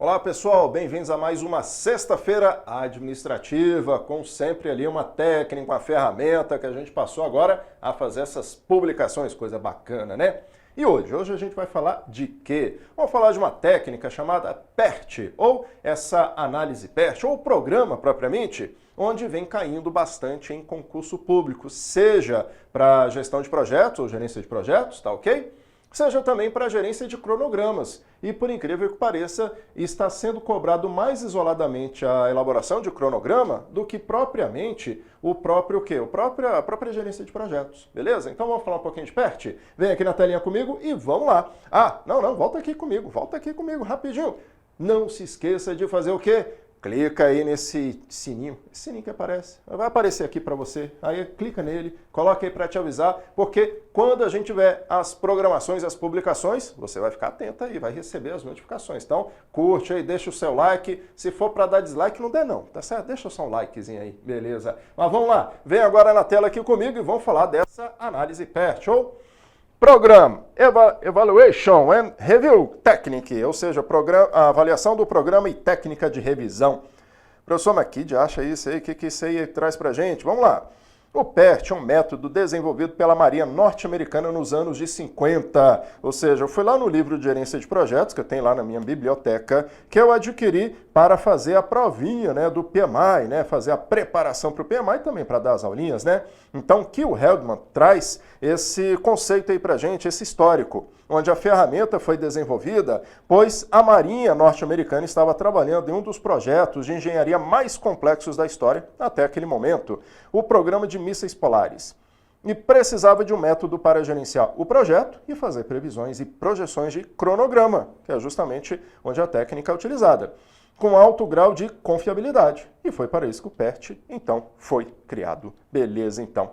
Olá pessoal, bem-vindos a mais uma sexta-feira administrativa, com sempre ali uma técnica, uma ferramenta que a gente passou agora a fazer essas publicações, coisa bacana, né? E hoje a gente vai falar de quê? Vamos falar de uma técnica chamada PERT, ou essa análise PERT, ou programa propriamente, onde vem caindo bastante em concurso público, seja para gestão de projetos ou gerência de projetos, tá ok? Seja também para a gerência de cronogramas. E, por incrível que pareça, está sendo cobrado mais isoladamente a elaboração de cronograma do que propriamente o próprio quê? A própria gerência de projetos, beleza? Então vamos falar um pouquinho de PERT? Vem aqui na telinha comigo e vamos lá. Volta aqui comigo, rapidinho. Não se esqueça de fazer o quê? Clica aí nesse sininho, esse sininho que aparece, vai aparecer aqui para você, aí clica nele, coloca aí para te avisar, porque quando a gente tiver as programações, as publicações, você vai ficar atento aí, vai receber as notificações. Então, curte aí, deixa o seu like, se for para dar dislike, não dê não, tá certo? Deixa só um likezinho aí, beleza? Mas vamos lá, vem agora na tela aqui comigo e vamos falar dessa análise PERT, ou Program Evaluation and Review Technique, ou seja, a avaliação do programa e técnica de revisão. Professor, mas que acha isso aí? O que isso aí traz pra gente? Vamos lá. O PERT é um método desenvolvido pela Marinha Norte-Americana nos anos de 50. Ou seja, eu fui lá no livro de gerência de projetos, que eu tenho lá na minha biblioteca, que eu adquiri para fazer a provinha, né, do PMI, né, fazer a preparação para o PMI e também para dar as aulinhas, né? Então, Kiel Heldman traz esse conceito aí pra gente, esse histórico, onde a ferramenta foi desenvolvida, pois a Marinha Norte-Americana estava trabalhando em um dos projetos de engenharia mais complexos da história até aquele momento, o programa de mísseis polares, e precisava de um método para gerenciar o projeto e fazer previsões e projeções de cronograma, que é justamente onde a técnica é utilizada, com alto grau de confiabilidade. E foi para isso que o PERT, então, foi criado. Beleza, então.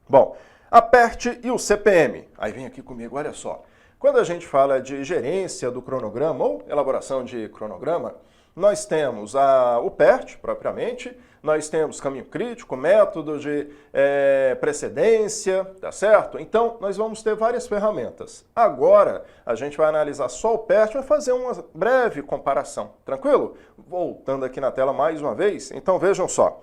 Bom, a PERT e o CPM. Aí vem aqui comigo, olha só. Quando a gente fala de gerência do cronograma ou elaboração de cronograma, nós temos o PERT, propriamente, nós temos caminho crítico, método de precedência, tá certo? Então, nós vamos ter várias ferramentas. Agora, a gente vai analisar só o PERT, vai fazer uma breve comparação, tranquilo? Voltando aqui na tela mais uma vez, então vejam só.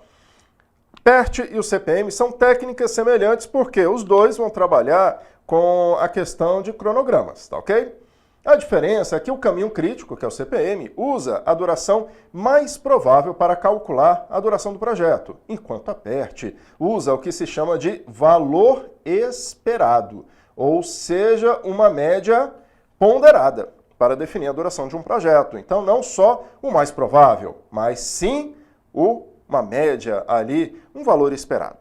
PERT e o CPM são técnicas semelhantes porque os dois vão trabalhar com a questão de cronogramas, tá ok? A diferença é que o caminho crítico, que é o CPM, usa a duração mais provável para calcular a duração do projeto, enquanto a PERT usa o que se chama de valor esperado, ou seja, uma média ponderada para definir a duração de um projeto. Então, não só o mais provável, mas sim uma média ali, um valor esperado.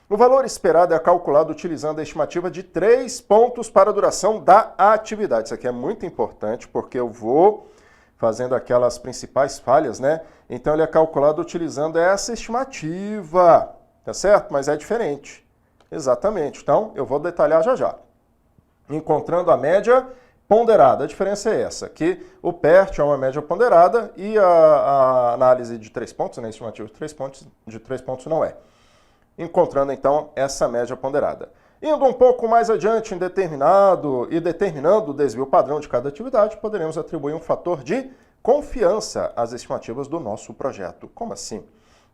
O valor esperado é calculado utilizando a estimativa de 3 pontos para a duração da atividade. Isso aqui é muito importante porque eu vou fazendo aquelas principais falhas, né? Então ele é calculado utilizando essa estimativa, tá certo? Mas é diferente. Exatamente. Então eu vou detalhar já já. Encontrando a média ponderada. A diferença é essa, que o PERT é uma média ponderada e a análise de 3 pontos, né, estimativa de 3 pontos não é. Encontrando, então, essa média ponderada. Indo um pouco mais adiante determinando o desvio padrão de cada atividade, poderemos atribuir um fator de confiança às estimativas do nosso projeto. Como assim?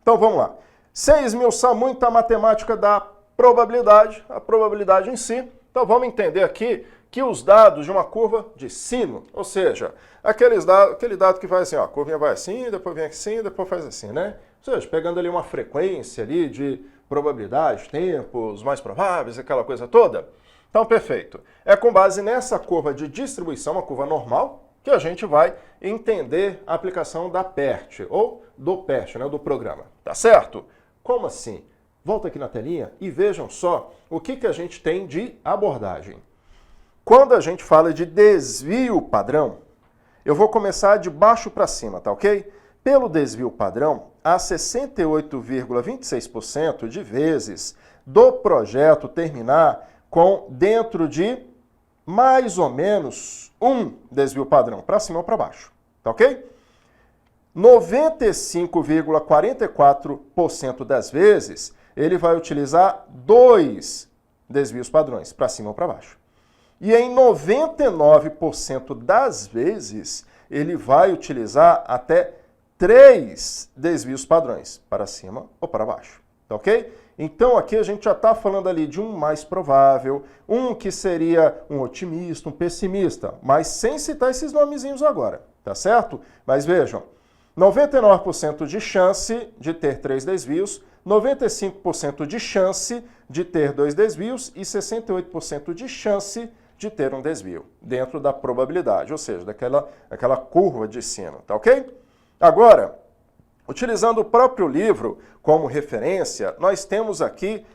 Então, vamos lá. Sem esmiuçar muito a matemática da probabilidade, a probabilidade em si. Então, vamos entender aqui que os dados de uma curva de sino, ou seja, aquele dado que vai assim, ó, a curvinha vai assim, depois vem assim, depois faz assim, né? Ou seja, pegando ali uma frequência ali de probabilidade, tempos mais prováveis, aquela coisa toda. Então, perfeito. É com base nessa curva de distribuição, uma curva normal, que a gente vai entender a aplicação da PERT, ou do PERT, né, do programa. Tá certo? Como assim? Volta aqui na telinha e vejam só o que a gente tem de abordagem. Quando a gente fala de desvio padrão, eu vou começar de baixo para cima, tá ok? Pelo desvio padrão, há 68,26% de vezes do projeto terminar com dentro de mais ou menos um desvio padrão, para cima ou para baixo, tá ok? 95,44% das vezes, ele vai utilizar 2 desvios padrões, para cima ou para baixo. E em 99% das vezes, ele vai utilizar até 3 desvios padrões, para cima ou para baixo, tá ok? Então aqui a gente já está falando ali de um mais provável, um que seria um otimista, um pessimista, mas sem citar esses nomezinhos agora, tá certo? Mas vejam, 99% de chance de ter 3 desvios, 95% de chance de ter 2 desvios e 68% de chance de ter um desvio, dentro da probabilidade, ou seja, daquela curva de sino, tá ok? Agora, utilizando o próprio livro como referência, nós temos aqui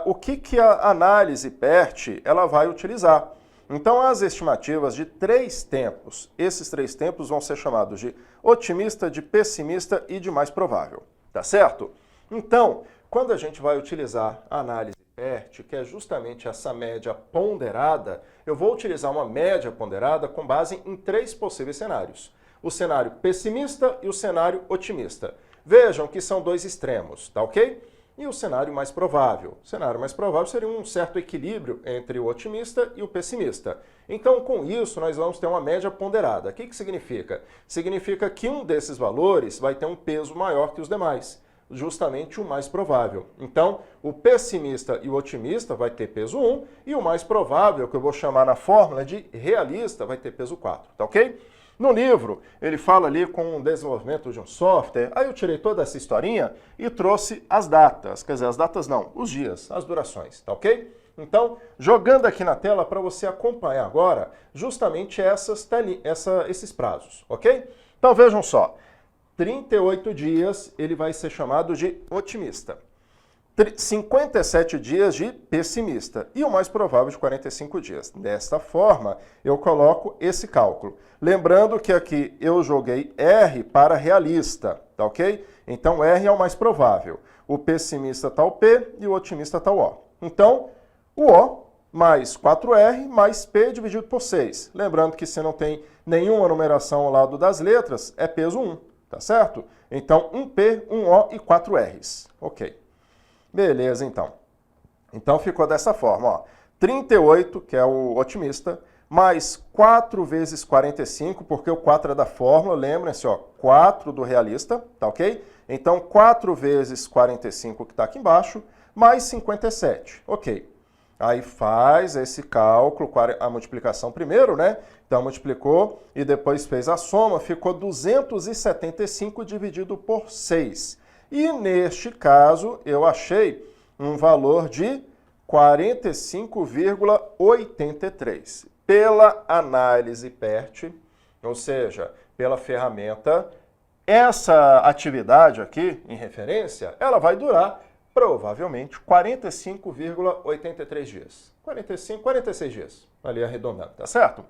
o que a análise PERT ela vai utilizar. Então, as estimativas de 3 tempos, esses 3 tempos vão ser chamados de otimista, de pessimista e de mais provável, tá certo? Então, quando a gente vai utilizar a análise PERT, que é justamente essa média ponderada, eu vou utilizar uma média ponderada com base em 3 possíveis cenários. O cenário pessimista e o cenário otimista. Vejam que são 2 extremos, tá ok? E o cenário mais provável? O cenário mais provável seria um certo equilíbrio entre o otimista e o pessimista. Então, com isso, nós vamos ter uma média ponderada. O que significa? Significa que um desses valores vai ter um peso maior que os demais, justamente o mais provável. Então, o pessimista e o otimista vai ter peso 1 e o mais provável, que eu vou chamar na fórmula de realista, vai ter peso 4, tá ok? No livro, ele fala ali com o desenvolvimento de um software, aí eu tirei toda essa historinha e trouxe as datas, quer dizer, as datas não, os dias, as durações, tá ok? Então, jogando aqui na tela para você acompanhar agora justamente esses prazos, ok? Então vejam só, 38 dias ele vai ser chamado de otimista. 57 dias de pessimista e o mais provável de 45 dias. Desta forma, eu coloco esse cálculo. Lembrando que aqui eu joguei R para realista, tá ok? Então, R é o mais provável. O pessimista está o P e o otimista está o O. Então, o O mais 4R mais P dividido por 6. Lembrando que se não tem nenhuma numeração ao lado das letras, é peso 1, tá certo? Então, 1P, 1O e 4 Rs. Ok. Beleza, então. Então ficou dessa forma, ó. 38, que é o otimista, mais 4 vezes 45, porque o 4 é da fórmula, lembrem-se, ó, 4 do realista, tá ok? Então 4 vezes 45, que está aqui embaixo, mais 57, ok. Aí faz esse cálculo, a multiplicação primeiro, né? Então multiplicou e depois fez a soma, ficou 275 dividido por 6. E neste caso, eu achei um valor de 45,83. Pela análise PERT, ou seja, pela ferramenta, essa atividade aqui, em referência, ela vai durar provavelmente 45,83 dias. 46 dias, ali arredondando, tá certo?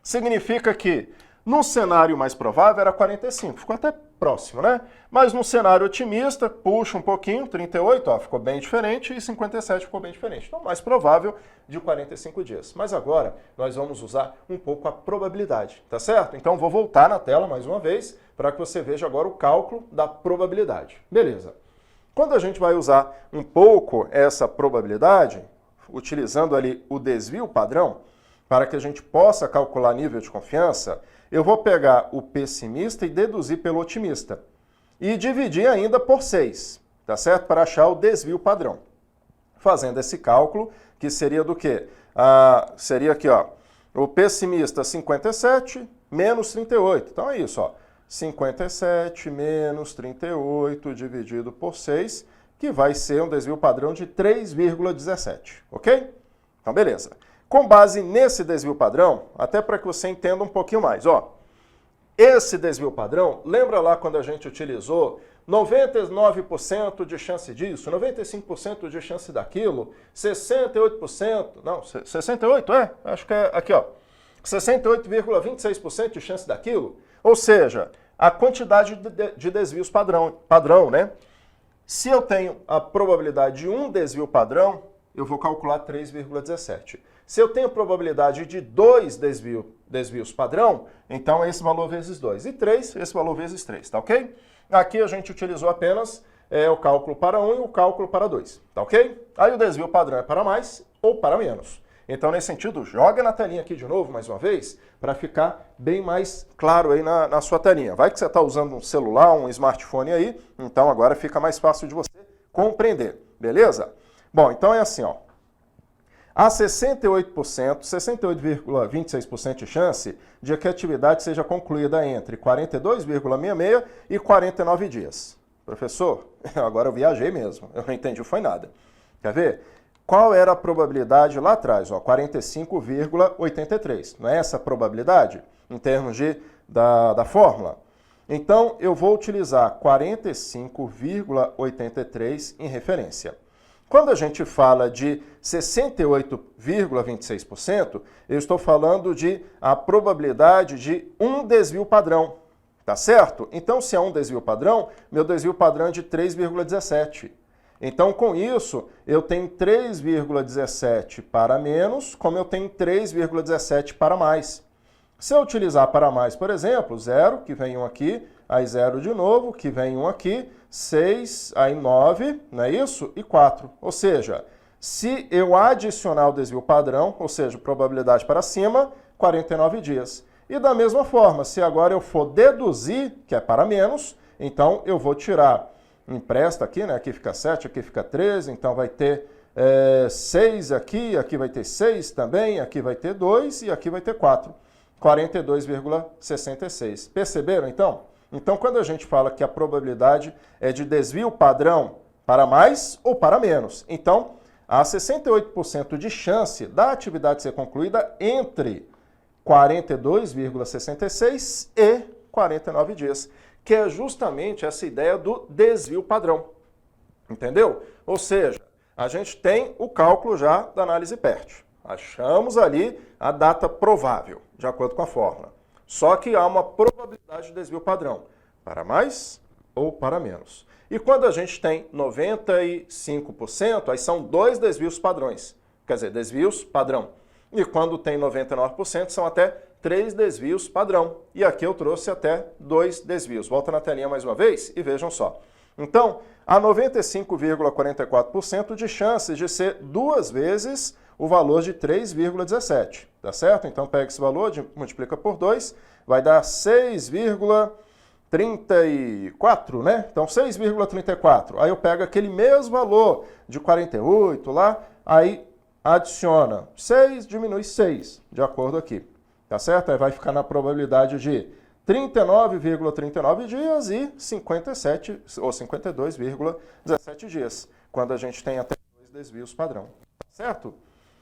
Significa que no cenário mais provável era 45, ficou até próximo, né? Mas no cenário otimista, puxa um pouquinho, 38, ó, ficou bem diferente, e 57 ficou bem diferente. Então, mais provável de 45 dias. Mas agora, nós vamos usar um pouco a probabilidade, tá certo? Então, vou voltar na tela mais uma vez, para que você veja agora o cálculo da probabilidade. Beleza. Quando a gente vai usar um pouco essa probabilidade, utilizando ali o desvio padrão, para que a gente possa calcular nível de confiança, eu vou pegar o pessimista e deduzir pelo otimista. E dividir ainda por 6, tá certo? Para achar o desvio padrão. Fazendo esse cálculo, que seria do quê? Seria aqui, ó, o pessimista 57 menos 38. Então é isso, ó. 57 menos 38 dividido por 6, que vai ser um desvio padrão de 3,17, ok? Então, beleza. Com base nesse desvio padrão, até para que você entenda um pouquinho mais, ó. Esse desvio padrão, lembra lá quando a gente utilizou 99% de chance disso, 95% de chance daquilo, 68%, não, 68 é? Acho que é aqui, ó. 68,26% de chance daquilo. Ou seja, a quantidade de desvios padrão, né? Se eu tenho a probabilidade de um desvio padrão, eu vou calcular 3,17. Se eu tenho a probabilidade de 2 desvios padrão, então esse valor vezes 2. E 3, esse valor vezes 3, tá ok? Aqui a gente utilizou apenas o cálculo para 1 e o cálculo para 2, tá ok? Aí o desvio padrão é para mais ou para menos. Então, nesse sentido, joga na telinha aqui de novo, mais uma vez, para ficar bem mais claro aí na sua telinha. Vai que você está usando um celular, um smartphone aí, então agora fica mais fácil de você compreender, beleza? Bom, então é assim, ó. Há 68%, 68,26% de chance de que a atividade seja concluída entre 42,66 e 49 dias. Professor, agora eu viajei mesmo, eu não entendi, foi nada. Quer ver? Qual era a probabilidade lá atrás? 45,83. Não é essa a probabilidade em termos da fórmula? Então, eu vou utilizar 45,83 em referência. Quando a gente fala de 68,26%, eu estou falando de a probabilidade de um desvio padrão, tá certo? Então, se é um desvio padrão, meu desvio padrão é de 3,17. Então, com isso, eu tenho 3,17 para menos, como eu tenho 3,17 para mais. Se eu utilizar para mais, por exemplo, 0, que vem um aqui, aí 0 de novo, que vem um aqui, 6, aí 9, não é isso? E 4. Ou seja, se eu adicionar o desvio padrão, ou seja, probabilidade para cima, 49 dias. E da mesma forma, se agora eu for deduzir, que é para menos, então eu vou tirar, empresta aqui, né? Aqui fica 7, aqui fica 13, então vai ter 6 aqui, aqui vai ter 6 também, aqui vai ter 2 e aqui vai ter 4. 42,66. Perceberam, então? Então, quando a gente fala que a probabilidade é de desvio padrão para mais ou para menos, então, há 68% de chance da atividade ser concluída entre 42,66 e 49 dias, que é justamente essa ideia do desvio padrão. Entendeu? Ou seja, a gente tem o cálculo já da análise PERT. Achamos ali a data provável, de acordo com a fórmula. Só que há uma probabilidade de desvio padrão, para mais ou para menos. E quando a gente tem 95%, aí são 2 desvios padrões, quer dizer, desvios padrão. E quando tem 99%, são até 3 desvios padrão. E aqui eu trouxe até 2 desvios. Volta na telinha mais uma vez e vejam só. Então, há 95,44% de chances de ser 2 vezes o valor de 3,17, tá certo? Então, pega esse valor, multiplica por 2, vai dar 6,34, né? Então, 6,34. Aí eu pego aquele mesmo valor de 48 lá, aí adiciona 6, diminui 6, de acordo aqui, tá certo? Aí vai ficar na probabilidade de 39,39 dias e 57 ou 52,17 dias, quando a gente tem até 2 desvios padrão, tá certo?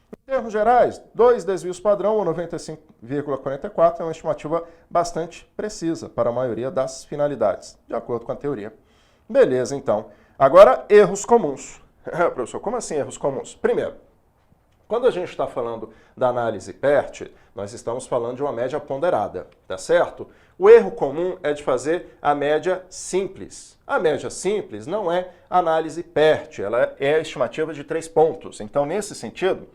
Em termos gerais, 2 desvios padrão, ou 95,44, é uma estimativa bastante precisa para a maioria das finalidades, de acordo com a teoria. Beleza, então. Agora, erros comuns. Professor, como assim erros comuns? Primeiro, quando a gente está falando da análise PERT, nós estamos falando de uma média ponderada, tá certo? O erro comum é de fazer a média simples. A média simples não é análise PERT, ela é a estimativa de 3 pontos. Então, nesse sentido,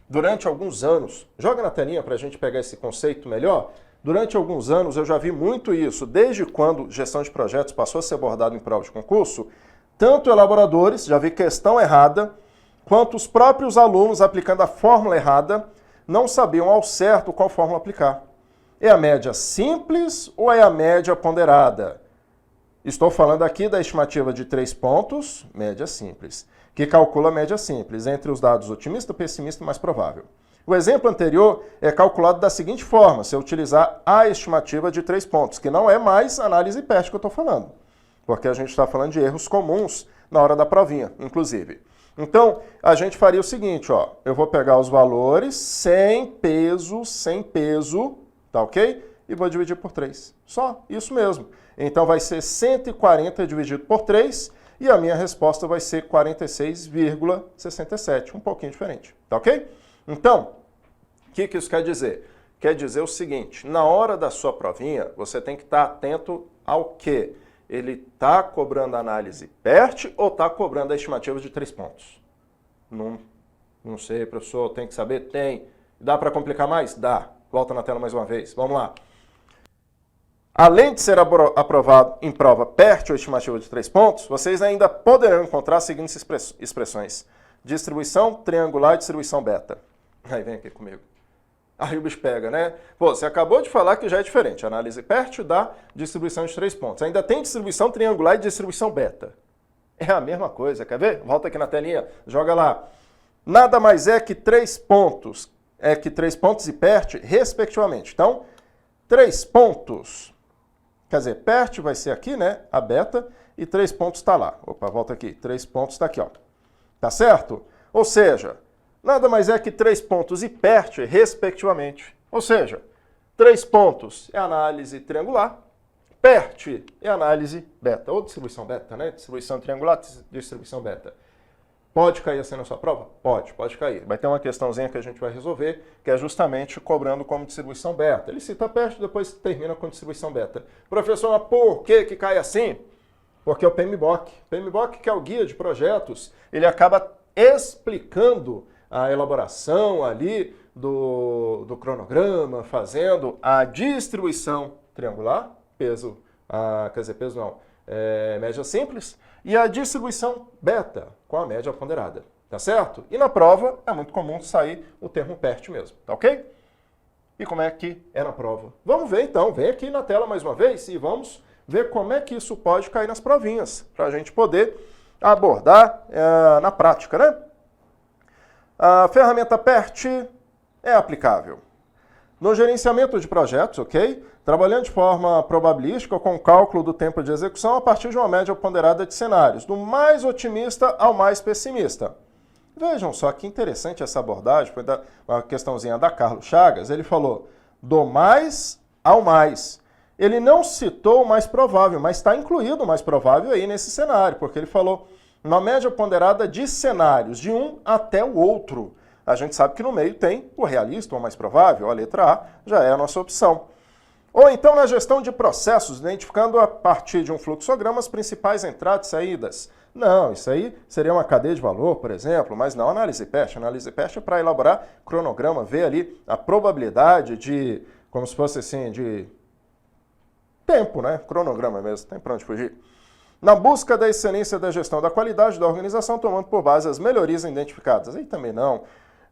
durante alguns anos, joga na telinha para a gente pegar esse conceito melhor, durante alguns anos eu já vi muito isso, desde quando gestão de projetos passou a ser abordado em prova de concurso, tanto elaboradores, já vi questão errada, quanto os próprios alunos aplicando a fórmula errada, não sabiam ao certo qual fórmula aplicar. É a média simples ou é a média ponderada? Estou falando aqui da estimativa de 3 pontos, média simples, que calcula a média simples entre os dados otimista, pessimista e mais provável. O exemplo anterior é calculado da seguinte forma, se eu utilizar a estimativa de 3 pontos, que não é mais análise PERT que eu estou falando, porque a gente está falando de erros comuns na hora da provinha, inclusive. Então, a gente faria o seguinte, ó, eu vou pegar os valores sem peso, tá ok? E vou dividir por 3. Só, isso mesmo. Então, vai ser 140 dividido por 3 e a minha resposta vai ser 46,67, um pouquinho diferente, tá ok? Então, o que isso quer dizer? Quer dizer o seguinte, na hora da sua provinha, você tem que estar atento ao quê? Ele está cobrando a análise PERT ou está cobrando a estimativa de 3 pontos? Não sei, professor, tem que saber? Tem. Dá para complicar mais? Dá. Volta na tela mais uma vez. Vamos lá. Além de ser aprovado em prova PERT ou estimativa de 3 pontos, vocês ainda poderão encontrar as seguintes expressões. Distribuição triangular e distribuição beta. Aí vem aqui comigo. Aí o bicho pega, né? Pô, você acabou de falar que já é diferente. Análise PERT dá distribuição de 3 pontos. Ainda tem distribuição triangular e distribuição beta. É a mesma coisa, quer ver? Volta aqui na telinha, joga lá. Nada mais é que 3 pontos. É que 3 pontos e PERT, respectivamente. Então, 3 pontos. Quer dizer, PERT vai ser aqui, né? A beta. E 3 pontos está lá. Opa, volta aqui. 3 pontos está aqui, ó. Tá certo? Ou seja, nada mais é que 3 pontos e PERT, respectivamente. Ou seja, 3 pontos é análise triangular, PERT é análise beta, ou distribuição beta, né? Distribuição triangular, distribuição beta. Pode cair assim na sua prova? Pode cair. Vai ter uma questãozinha que a gente vai resolver, que é justamente cobrando como distribuição beta. Ele cita PERT, depois termina com distribuição beta. Professor, mas por que cai assim? Porque é o PMBOK. PMBOK, que é o guia de projetos, ele acaba explicando a elaboração ali do cronograma, fazendo a distribuição triangular, peso não, média simples, e a distribuição beta, com a média ponderada, tá certo? E na prova é muito comum sair o termo PERT mesmo, tá ok? E como é que é na prova? Vamos ver então, vem aqui na tela mais uma vez e vamos ver como é que isso pode cair nas provinhas, para a gente poder abordar na prática, né? A ferramenta PERT é aplicável no gerenciamento de projetos, ok? Trabalhando de forma probabilística com o cálculo do tempo de execução a partir de uma média ponderada de cenários, do mais otimista ao mais pessimista. Vejam só que interessante essa abordagem, foi uma questãozinha da Carlos Chagas, ele falou do mais ao mais. Ele não citou o mais provável, mas está incluído o mais provável aí nesse cenário, porque ele falou uma média ponderada de cenários, de um até o outro. A gente sabe que no meio tem o realista, o mais provável, a letra A já é a nossa opção. Ou então na gestão de processos, identificando a partir de um fluxograma as principais entradas e saídas. Não, isso aí seria uma cadeia de valor, por exemplo, mas não análise PERT. Análise PERT é para elaborar cronograma, ver ali a probabilidade de, como se fosse assim, de tempo, né? Cronograma mesmo, tem para onde fugir. Na busca da excelência da gestão da qualidade da organização, tomando por base as melhorias identificadas. Aí também não.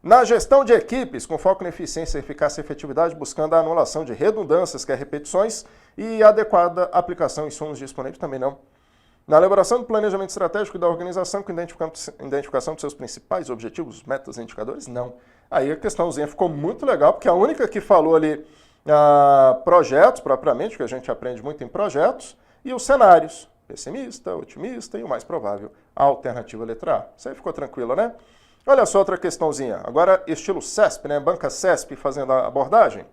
Na gestão de equipes, com foco na eficiência, eficácia e efetividade, buscando a anulação de redundâncias, que é repetições, e adequada aplicação em insumos disponíveis, também não. Na elaboração do planejamento estratégico da organização, com identificação de seus principais objetivos, metas e indicadores, não. Aí a questãozinha ficou muito legal, porque a única que falou ali projetos, propriamente, que a gente aprende muito em projetos, e os cenários, pessimista, otimista e o mais provável, a alternativa letra A. Isso aí ficou tranquilo, né? Olha só outra questãozinha. Agora, estilo CESP, né? Banca CESP fazendo a abordagem.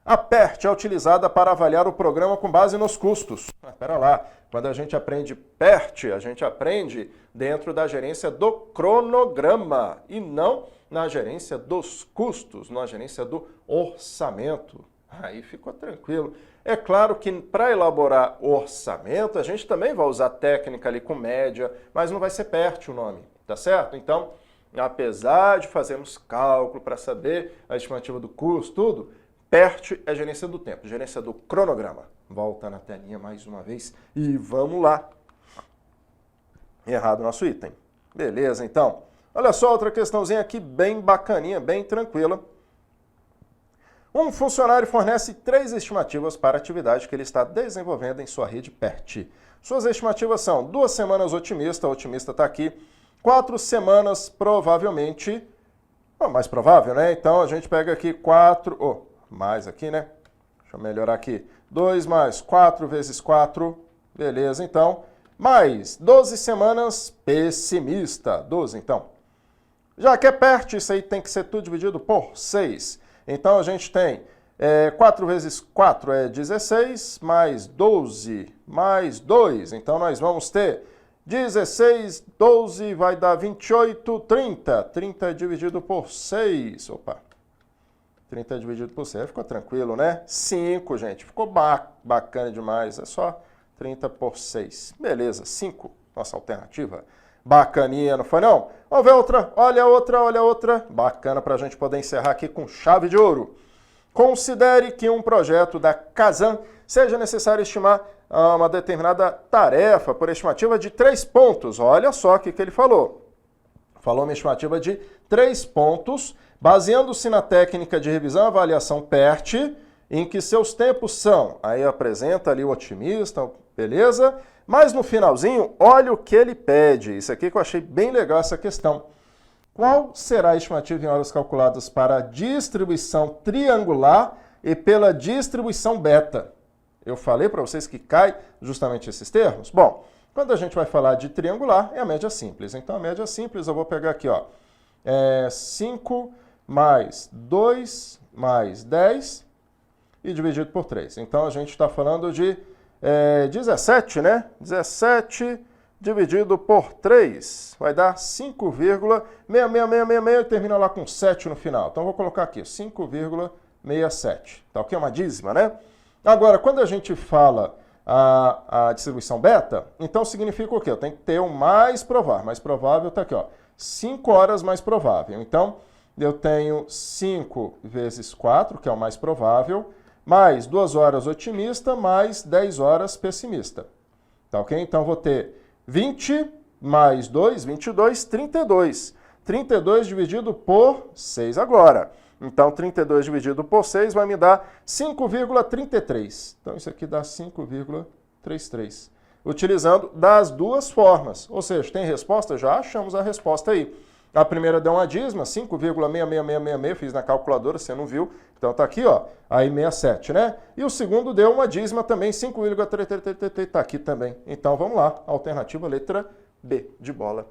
A PERT é utilizada para avaliar o programa com base nos custos. Espera lá, quando a gente aprende PERT, a gente aprende dentro da gerência do cronograma e não na gerência dos custos, na gerência do orçamento. Aí ficou tranquilo. É claro que para elaborar orçamento, a gente também vai usar técnica ali com média, mas não vai ser PERT o nome, tá certo? Então, apesar de fazermos cálculo para saber a estimativa do custo, tudo, PERT é gerência do tempo, gerência do cronograma. Volta na telinha mais uma vez e vamos lá. Errado o nosso item. Beleza, então. Olha só outra questãozinha aqui bem bacaninha, bem tranquila. Um funcionário fornece 3 estimativas para a atividade que ele está desenvolvendo em sua rede PERT. Suas estimativas são 2 semanas otimista, otimista está aqui, 4 semanas provavelmente, mais provável, né? Então a gente pega aqui 4, mais aqui, né? Deixa eu melhorar aqui. 2 mais 4 vezes 4, beleza, então. Mais 12 semanas pessimista, 12 então. Já que é PERT, isso aí tem que ser tudo dividido por 6. Então a gente tem 4 vezes 4 é 16, mais 12, mais 2. Então nós vamos ter 16, 12 vai dar 28, 30. 30 dividido por 6. Opa, 30 dividido por 6, ficou tranquilo, né? 5, gente, ficou bacana demais. É só 30 por 6. Beleza, 5, nossa alternativa. Bacaninha, não foi não? Vamos ver outra, olha outra, olha outra. Bacana para a gente poder encerrar aqui com chave de ouro. Considere que um projeto da Kazan seja necessário estimar uma determinada tarefa por estimativa de 3 pontos. Olha só o que ele falou. Falou uma estimativa de 3 pontos Baseando-se na técnica de revisão e avaliação PERT, em que seus tempos são, aí apresenta ali o otimista, beleza? Mas no finalzinho, olha o que ele pede. Isso aqui que eu achei bem legal essa questão. Qual será a estimativa em horas calculadas para a distribuição triangular e pela distribuição beta? Eu falei para vocês que cai justamente esses termos? Bom, quando a gente vai falar de triangular, é a média simples. Então, a média simples, eu vou pegar aqui, ó, 5 mais 2 mais 10 e dividido por 3. Então, a gente está falando de 17, né? 17 dividido por 3 vai dar 5,66666 e termina lá com 7 no final. Então, eu vou colocar aqui 5,67. Tá ok? É uma dízima, né? Agora, quando a gente fala a distribuição beta, então significa o quê? Eu tenho que ter o mais provável. Mais provável está aqui, ó, 5 horas mais provável. Então, eu tenho 5 vezes 4, que é o mais provável, mais 2 horas otimista, mais 10 horas pessimista. Tá ok? Então, vou ter 20 mais 2, 22, 32. 32 dividido por 6 agora. Então, 32 dividido por 6 vai me dar 5,33. Então, isso aqui dá 5,33. Utilizando das duas formas. Ou seja, tem resposta? Já achamos a resposta aí. A primeira deu uma dízima, 5,66666, fiz na calculadora, você não viu. Então, tá aqui, ó, aí 67, né? E o segundo deu uma dízima também, 5,33, tá aqui também. Então, vamos lá, alternativa letra B, de bola.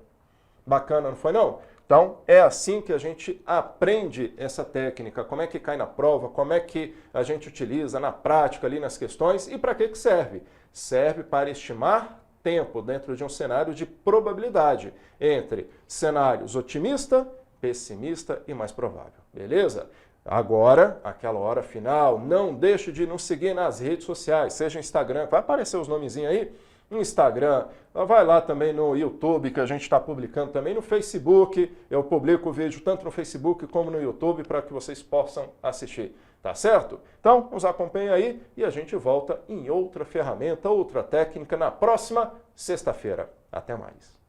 Bacana, não foi não? Então, é assim que a gente aprende essa técnica, como é que cai na prova, como é que a gente utiliza na prática ali nas questões e para que serve? Serve para estimar tempo dentro de um cenário de probabilidade entre cenários otimista, pessimista e mais provável, beleza? Agora, aquela hora final, não deixe de nos seguir nas redes sociais, seja Instagram, vai aparecer os nomezinhos aí, no Instagram, vai lá também no YouTube, que a gente está publicando também, no Facebook, eu publico o vídeo tanto no Facebook como no YouTube para que vocês possam assistir, tá certo? Então, nos acompanhe aí e a gente volta em outra ferramenta, outra técnica na próxima sexta-feira. Até mais!